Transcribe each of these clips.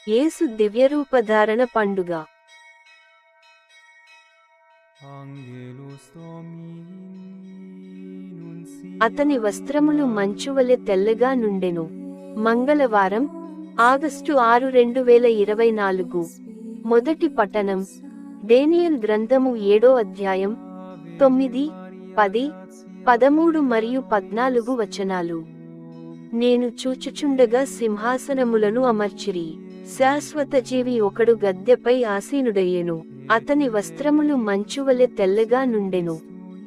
యేసు దివ్యరూపధారణ పండుగ. అతని వస్త్రములు మంచువలె తెల్లగా నుండెను. మంగళవారం, ఆగస్టు 6, 2024. మొదటి పఠనం. డేనియల్ గ్రంథము 7వ అధ్యాయం 9, 10, 13 మరియు 14 వచనాలు. నేను చూచుచుండగా సింహాసనములను అమర్చిరి. శాశ్వత జీవి ఒకడు గద్దెపై ఆసీనుడయ్యెను. అతని వస్త్రములు మంచువలె తెల్లగా నుండెను.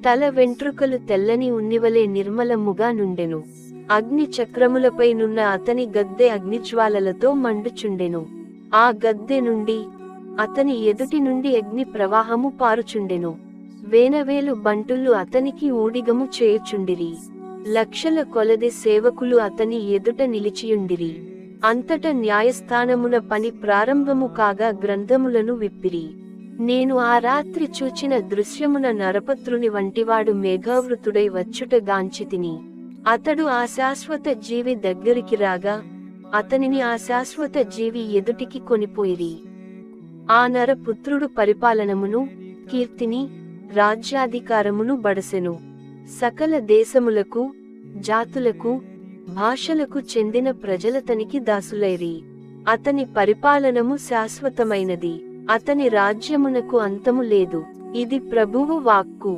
తల వెంట్రుకలు తెల్లని ఉన్నివలె నిర్మలముగా నుండెను. అగ్ని చక్రములపైనున్న అతని గద్దె అగ్నిజ్వాలలతో మండుచుండెను. ఆ గద్దె నుండి, అతని ఎదుటి నుండి అగ్ని ప్రవాహము పారుచుండెను. వేనవేలు బంటులు అతనికి ఊడిగము చేయుచుండిరి. లక్షల కొలది సేవకులు అతని ఎదుట నిలిచియుండిరి. అంతట న్యాయస్థానమున పని ప్రారంభము కాగా గ్రంథములను విప్పిరి. నేను ఆ రాత్రి చూచిన దృశ్యమున నరపత్రుని వంటివాడు మేఘావృతుడై వచ్చుట గాంచితిని. అతడు ఆ శాశ్వత జీవి దగ్గరికి రాగా, అతనిని ఆ శాశ్వత జీవి ఎదుటికి కొనిపోయిరి. ఆ నరపుత్రుడు పరిపాలనమును, కీర్తిని, రాజ్యాధికారమును బడసెను. సకల దేశములకు, జాతులకు, భాషలకు చెందిన ప్రజలతనికి దాసులైరి. అతని పరిపాలనము శాశ్వతమైనది. అతని రాజ్యమునకు అంతము లేదు. ఇది ప్రభువు వాక్కు.